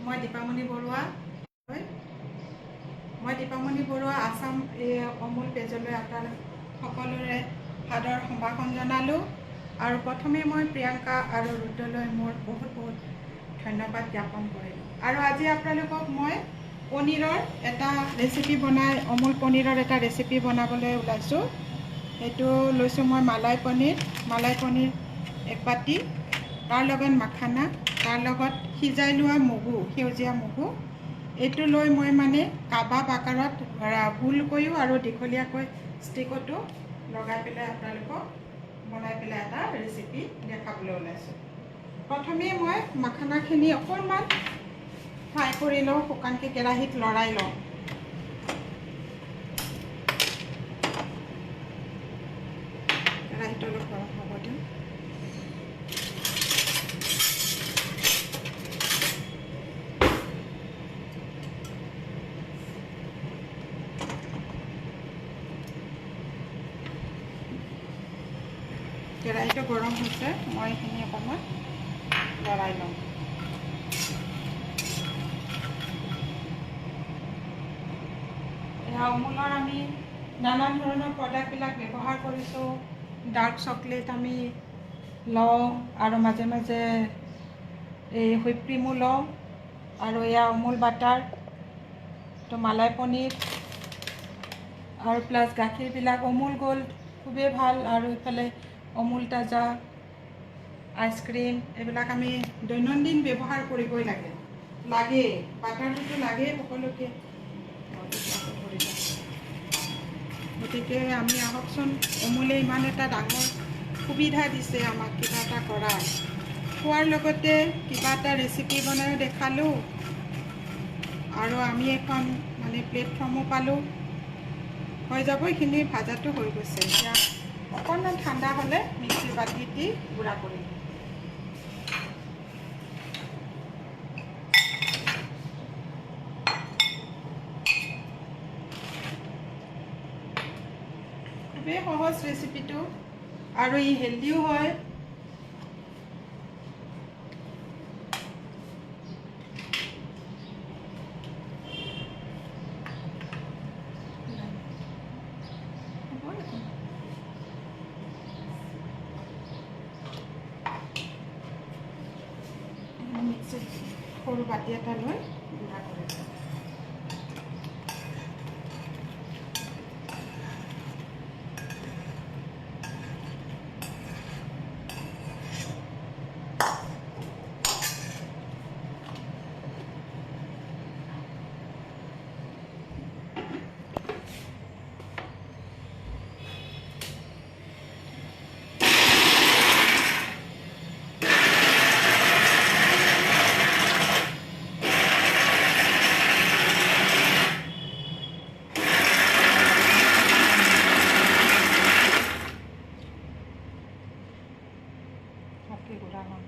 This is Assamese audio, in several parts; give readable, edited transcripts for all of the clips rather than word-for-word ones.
মই দীপামণি বৰুৱা আসাম অমূল পেজলৈ আপোনালোক সকলোৰে সাদৰ সম্ভাষণ জনালোঁ আৰু প্ৰথমে মই প্ৰিয়ংকা আৰু ৰুদ্ৰলৈ মোৰ বহুত বহুত ধন্যবাদ জ্ঞাপন কৰিলোঁ। আৰু আজি আপোনালোকক মই পনীৰৰ এটা ৰেচিপি অমূল পনীৰৰ এটা ৰেচিপি বনাবলৈ ওলাইছোঁ। সেইটো লৈছোঁ মই মালাই পনীৰ এক বাটি, তাৰ লগত মাখানা, তাৰ লগত সিজাই লোৱা মগু, সেউজীয়া মগু। এইটো লৈ মই মানে কাবাব আকাৰত গোলকৈও আৰু দীঘলীয়াকৈ ষ্টিকতো লগাই পেলাই আপোনালোকক বনাই পেলাই এটা ৰেচিপি দেখাবলৈ ওলাইছোঁ। প্ৰথমে মই মাখানাখিনি অকণমান ফ্ৰাই কৰি লওঁ, শুকানকৈ কেৰাহীত লৰাই লওঁ। কেৰাহীটো অলপ গৰম হ'ব দিওঁ। কেৰাহীটো গৰম হৈছে, মই এইখিনি অকণমান লৰাই লওঁ। এয়া অমূলৰ আমি নানান ধৰণৰ প্ৰডাক্টবিলাক ব্যৱহাৰ কৰিছোঁ। ডাৰ্ক চকলেট আমি লওঁ আৰু মাজে মাজে এই হুইপ ক্ৰীমো লওঁ, আৰু এয়া অমূল বাটাৰ, তো মালাই পনীৰ আৰু প্লাছ গাখীৰবিলাক অমূল গোল্ড খুবেই ভাল, আৰু ইফালে অমূল তাজা আইচক্ৰীম, এইবিলাক আমি দৈনন্দিন ব্যৱহাৰ কৰিবই লাগে বাটাৰটোতো লাগেই সকলোকে। গতিকে আমি আহকচোন, অমূলে ইমান এটা ডাঙৰ সুবিধা দিছে আমাক কিবা এটা কৰাৰ, খোৱাৰ লগতে কিবা এটা ৰেচিপি বনাইও দেখালোঁ, আৰু আমি এখন মানে প্লেটফৰ্মো পালোঁ। হৈ যাব, এইখিনি ভাজাটো হৈ গৈছে। এতিয়া অকণমান ঠাণ্ডা হ'লে মিক্সিৰ বাতিত দি গুড়া কৰিম। খুবেই সহজ ৰেচিপিটো, আৰু ই হেল্ডিও হয়। মিক্সিত সৰু বাতি এটা লৈ গুড়া কৰি দিওঁ। ভালকৈ গুড়া হ'ল।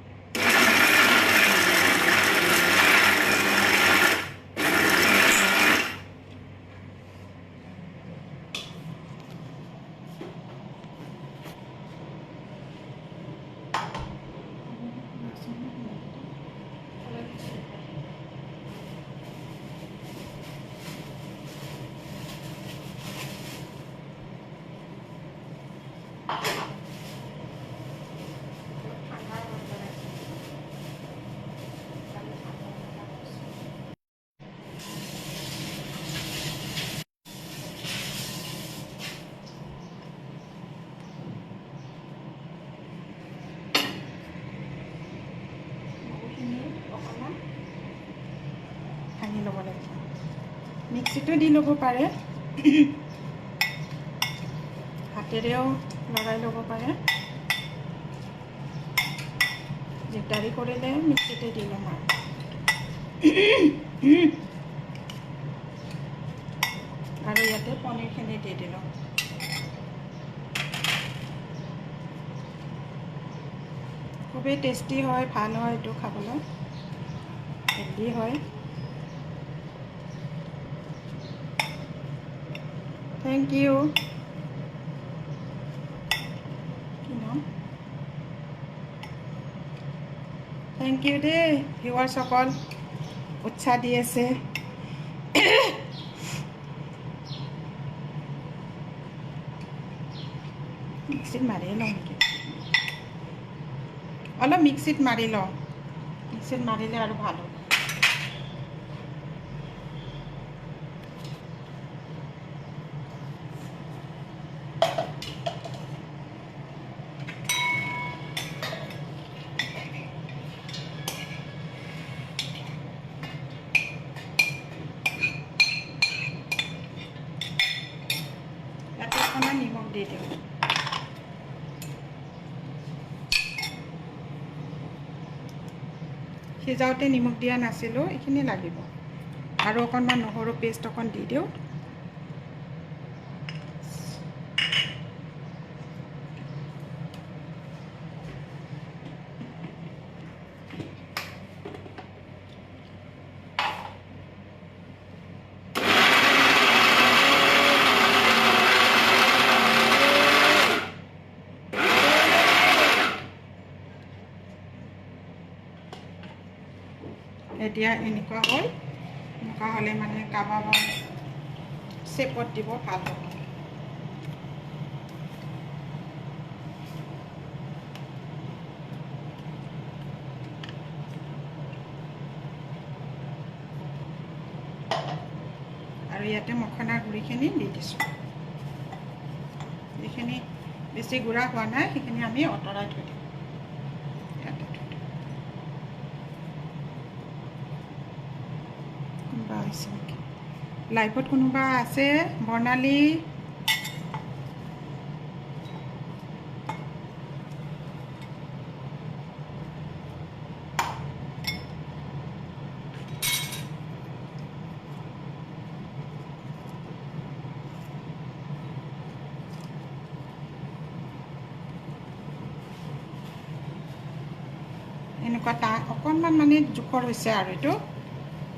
ভাঙি ল'ব লাগিব। মিক্সিটো দি ল'ব পাৰে, হাতেৰেও লৰাই ল'ব পাৰে। দিগদাৰি কৰিলে মিক্সিতে দি ল'ম আৰু ইয়াতে পনীৰখিনি দি দিলোঁ। খুবেই টেষ্টি হয়, ভাল হয় এইটো খাবলৈ, হেল্ডি হয়। Thank you. কি নাম? থেংক ইউ দেই ভিউৱাৰ্ছসকল। উৎসাহ দি আছে। মিক্সিত মাৰি লওঁ নেকি, অলপ মিক্সিত মাৰি লওঁ, মিক্সিত মাৰিলে আৰু ভাল হ'ব। ইয়াতে অকণমান নিমখ দি দিওঁ। সিজাওঁতে নিমখ দিয়া নাছিলোঁ, এইখিনি লাগিব। আৰু অকণমান নহৰু পেষ্ট অকণ দি দিওঁ। এতিয়া এনেকুৱা হ'ল, এনেকুৱা হ'লে মানে কাবাবৰ চেপত দিব ভাল হ'ব। আৰু ইয়াতে মখনাৰ গুড়িখিনি দি দিছোঁ। যিখিনি বেছি গুড়া হোৱা নাই সেইখিনি আমি আঁতৰাই থৈ দিম। ইয়াতে থৈ দিম। কোনোবা আছে নেকি লাইভত? কোনোবা আছে? বৰ্ণালী, এনেকুৱা অকণমান মানে জোখৰ হৈছে। আৰু এইটো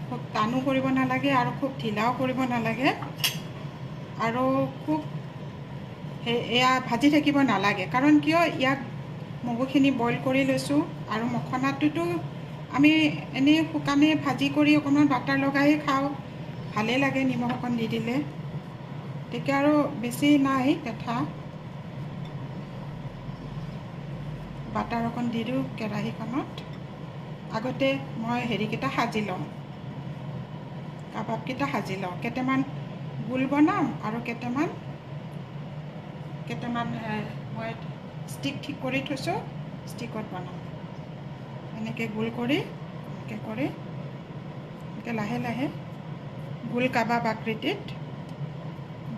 খুব টানো কৰিব নালাগে আৰু খুব ঢিলাও কৰিব নালাগে, আৰু খুব এয়া ভাজি থাকিব নালাগে। কাৰণ কিয়, ইয়াক মগুখিনি বইল কৰি লৈছোঁ, আৰু মখনাটোতো আমি এনেই শুকানে ভাজি কৰি অকণমান বাটাৰ লগাই খাওঁ, ভালেই লাগে নিমখ অকণ দি দিলে। তেতিয়া আৰু বেছি নাই কথা। বাটাৰ অকণ দি দিওঁ কেৰাহীখনত। আগতে মই হেৰিকেইটা সাজি লওঁ, কাবাবকেইটা সাজি লওঁ। কেইটামান গোল বনাম আৰু কেইটামান মই ষ্টিক ঠিক কৰি থৈছোঁ, ষ্টিকত বনাম। এনেকৈ গোল কৰি, এনেকৈ লাহে লাহে গোল কাবাব আকৃতিত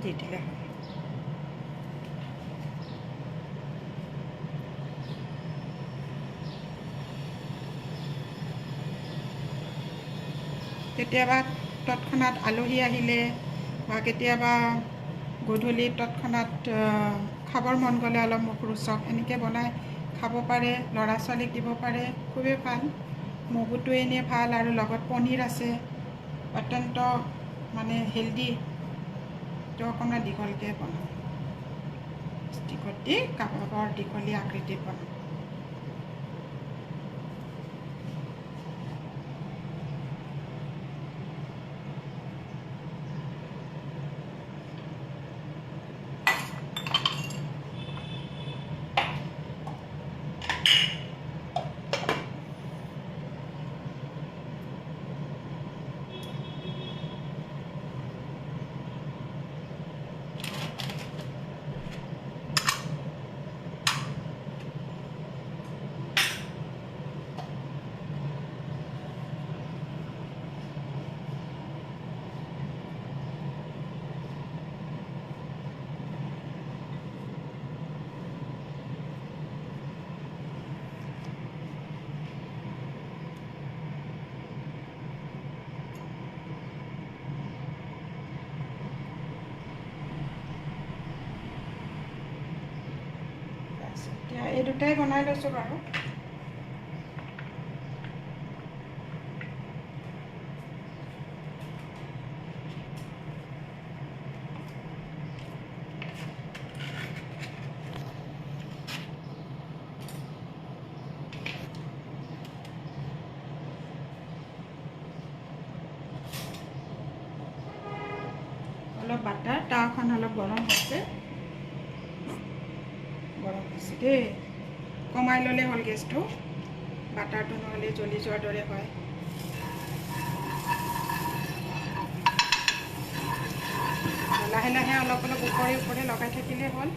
দি দিলে হয়। কেতিয়াবা তৎক্ষণাত আলহী আহিলে বা কেতিয়াবা গধূলি তৎক্ষণাত খাবৰ মন গ'লে অলপ মুখৰোচক এনেকৈ বনাই খাব পাৰে, ল'ৰা ছোৱালীক দিব পাৰে, খুবেই ভাল। মগুটো এনেই ভাল, আৰু লগত পনীৰ আছে, অত্যন্ত মানে হেল্ডি। তো অকণমান দীঘলকৈ বনাম, ষ্টিকত দি কাবাবৰ দীঘলীয়া আকৃতিত বনাম। এতিয়া এই দুটাই বনাই লৈছোঁ বাৰু। অলপ বাটাৰ, তাৱাখন অলপ গৰম হৈছে দেই। কমাই ল'লে হ'ল গেছটো, বাটাৰটো নহ'লে জ্বলি যোৱাৰ দৰে হয়। লাহে লাহে অলপ অলপ ওপৰে ওপৰে লগাই থাকিলে হ'ল।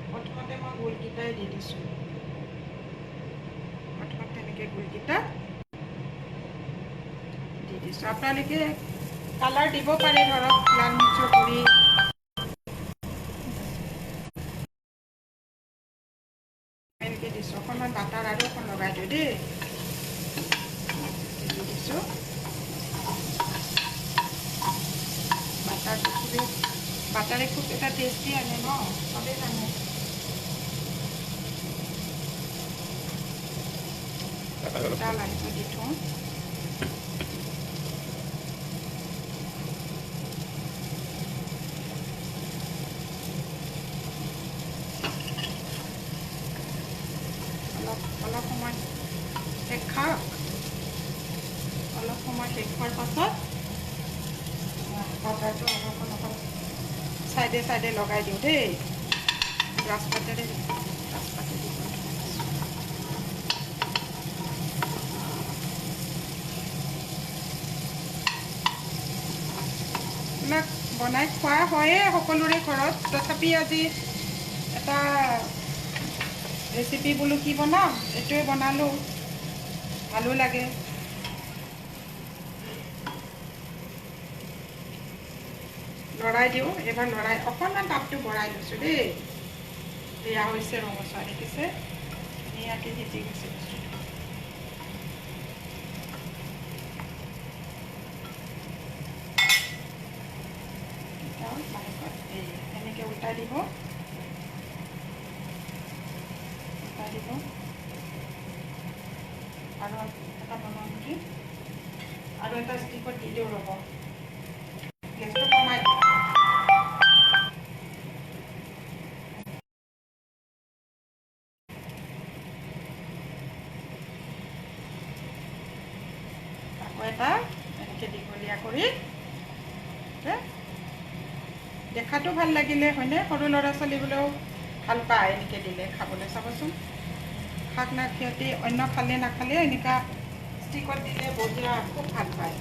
প্ৰথমতে মই গোলকেইটাই দি দিছোঁ। প্ৰথমতে তেনেকৈ গোলকেইটা দি দিছোঁ। আপোনালোকে কালাৰ দিব পাৰে, ধৰক লাল মিৰ্চৰ গুড়ি, এনেকৈ দিছোঁ। অকণমান বাটাৰ আৰু অকণ লগাই দিওঁ দেই। দি দিছোঁ বাটাৰটো। বাটাৰে খুব এটা টেষ্টি আনে ন, চবেই জানে। এটা লাহেকৈ দি থওঁ। অলপ সময় শেষ খাওক। অলপ সময় শেষ হোৱাৰ পাছত বাটাৰটো অলপ চাইডে চাইডে লগাই দিওঁ দেই। ব্ৰাছ পাতেৰে দি এইবিলাক বনাই খোৱা হয়ে সকলোৰে ঘৰত। তথাপি আজি এটা ৰেচিপি বোলো কি বনাম, এইটোৱে বনালোঁ, ভালো লাগে। লৰাই দিওঁ। এবাৰ লৰাই অকণমান তাপটো বঢ়াই লৈছোঁ দেই। এয়া হৈছে ৰঙচুৱা, দেখিছে ধুনীয়াকৈ সিজি গৈছে বস্তুটো। এনেকৈ উল্টাই দিব, আৰু এটা বনাওঁ নেকি, আৰু এটা ষ্টিকত দি দিওঁ। ৰ'ব, গেছটো কমাই দিওঁ। আকৌ এটা এনেকৈ দীঘলীয়া কৰি, দেখাতো ভাল লাগিলে হয়নে? সৰু ল'ৰা ছোৱালীবোৰেও ভাল পায় এনেকৈ দিলে খাবলৈ। চাবচোন, শাক না সিহঁতি অন্য খালে নাখালে এনেকুৱা ষ্টিকত দিলে বঢ়িয়া, খুব ভাল পায়।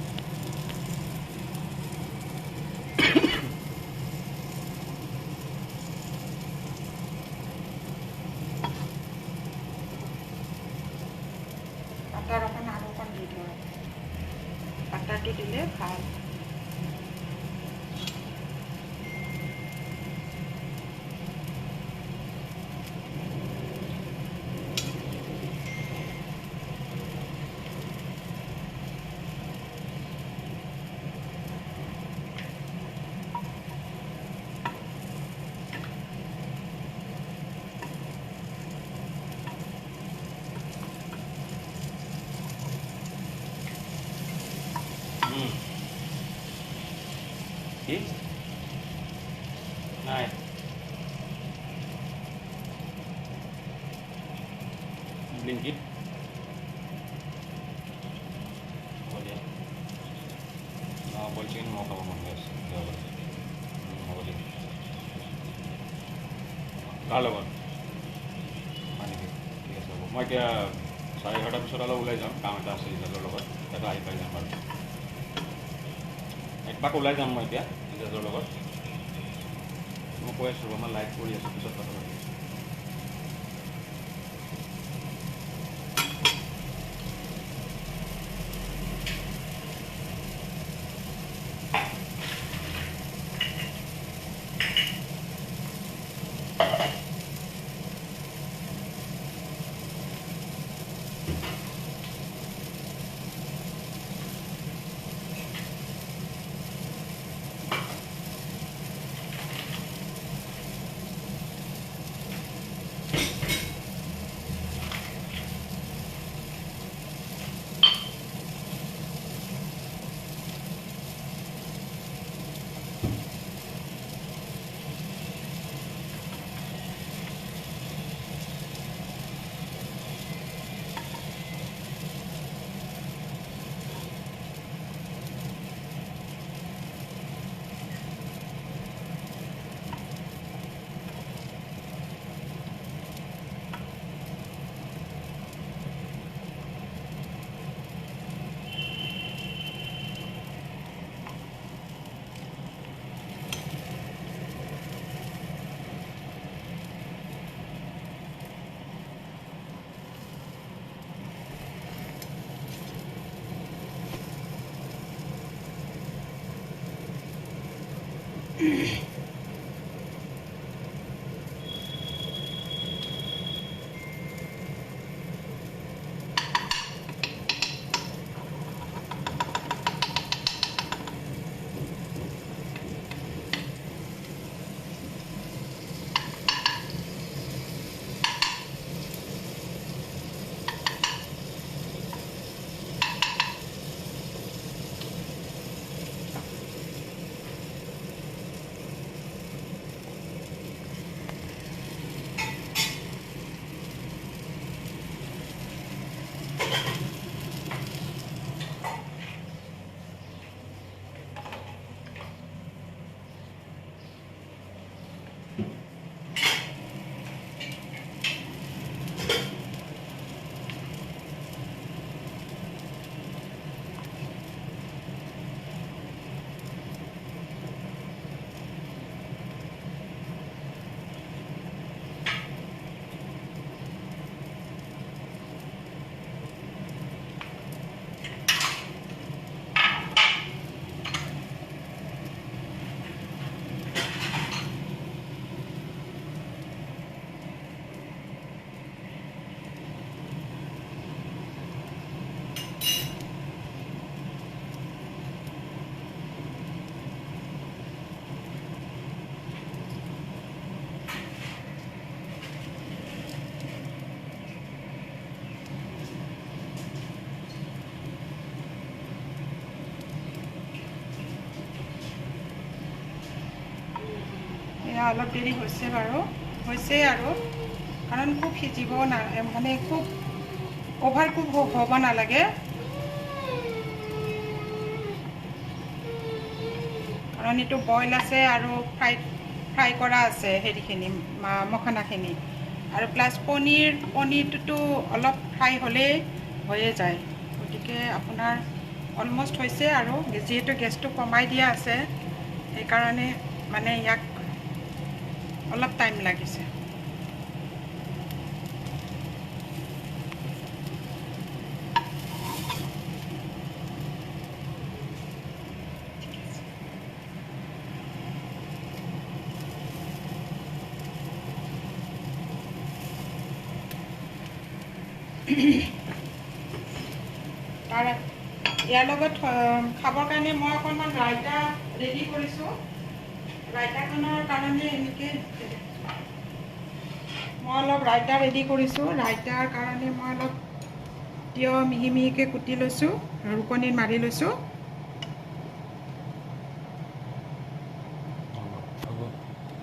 বাটাৰ অকণ আৰু অকণ দি দিওঁ। বাটাৰটো দিলে ভাল। কি নাই ব্লিংকিট হ'ব দিয়া। বইল চিকেন মই খাব মন গৈ আছে। হ'ব দিয়া। কাৰ লগত হয় নেকি? ঠিক আছে হ'ব। মই এতিয়া 11:30 পিছত অলপ ওলাই যাম, কাম এটা আছে ৰিজাল্টৰ লগত। তাতে আহি পাই যাম বাৰু। একপাক ওলাই যাম মই এতিয়া ৰিজাল্টৰ লগত। মই কৈ আছোঁ, মই লাইভ কৰি আছোঁ, পিছত কথা পাতিম। এয়া অলপ দেৰি হৈছে বাৰু, হৈছে আৰু কাৰণ খুব সিজিব না, মানে খুব অভাৰ কুক হ'ব নালাগে, কাৰণ এইটো বইল আছে আৰু ফ্ৰাই কৰা আছে হেৰিখিনি মখানাখিনি, আৰু প্লাছ পনীৰটোতো অলপ ফ্ৰাই হ'লেই হৈয়ে যায়। গতিকে আপোনাৰ অলমষ্ট হৈছে, আৰু যিহেতু গেছটো কমাই দিয়া আছে সেইকাৰণে মানে ইয়াক অলপ টাইম লাগিছে। তাৰ ইয়াৰ লগত খাবৰ কাৰণে মই অকণমান ৰাইতা ৰেডি কৰিছোঁ। ৰাইতাখনৰ কাৰণে এনেকৈ মই অলপ ৰাইতা ৰেডি কৰিছোঁ। ৰাইতাৰ কাৰণে মই অলপ তিয়ঁহ মিহি মিহিকৈ কুটি লৈছোঁ, ৰুকনিত মাৰি লৈছোঁ।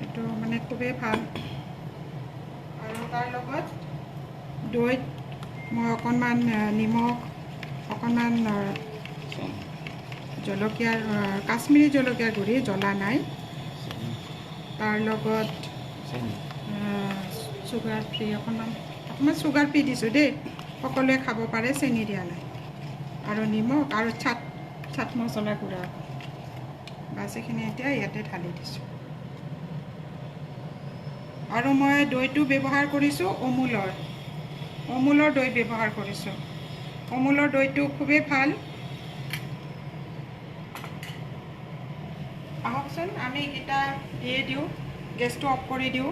এইটো মানে খুবেই ভাল। আৰু তাৰ লগত দৈত মই অকণমান নিমখ, অকণমান জলকীয়াৰ কাশ্মীৰী জলকীয়াৰ গুড়ি, জ্বলা নাই, তাৰ লগত চুগাৰ ফ্ৰী অকণমান চুগাৰ ফ্ৰী দিছোঁ দেই, সকলোৱে খাব পাৰে, চেনি দিয়া নাই, আৰু নিমখ আৰু চাট মছলা গুড়া, বাছ এইখিনি এতিয়া ইয়াতে ঢালি দিছোঁ। আৰু মই দৈটো ব্যৱহাৰ কৰিছোঁ অমুলৰ দৈ ব্যৱহাৰ কৰিছোঁ। অমুলৰ দৈটো খুবেই ভাল। আহকচোন আমি এইকেইটা দিয়ে দিওঁ, গেছটো অফ কৰি দিওঁ।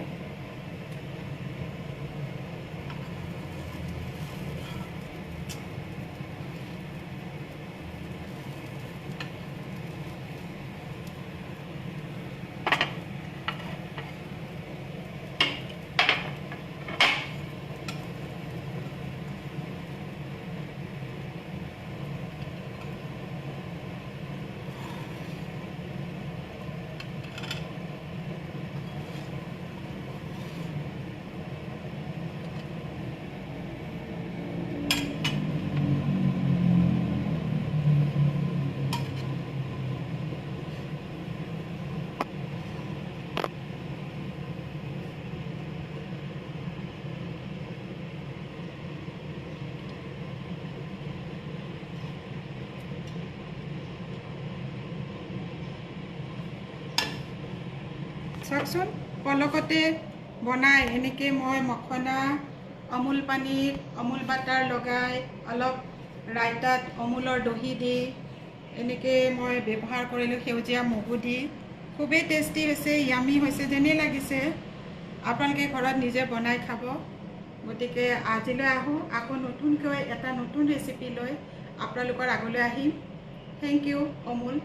চাওকচোন, পলকতে বনাই এনেকৈ মই মখনা, অমুল পানীত অমুল বাটাৰ লগাই, অলপ ৰাইতাত অমুলৰ দহি দি এনেকৈ মই ব্যৱহাৰ কৰিলোঁ, সেউজীয়া মগু দি খুবেই টেষ্টি হৈছে, ইয়ামি হৈছে যেনেই লাগিছে। আপোনালোকে ঘৰত নিজে বনাই খাব। গতিকে আজিলৈ আহোঁ, আকৌ নতুনকৈ এটা নতুন ৰেচিপি লৈ আপোনালোকৰ আগলৈ আহিম। Thank U অমূল।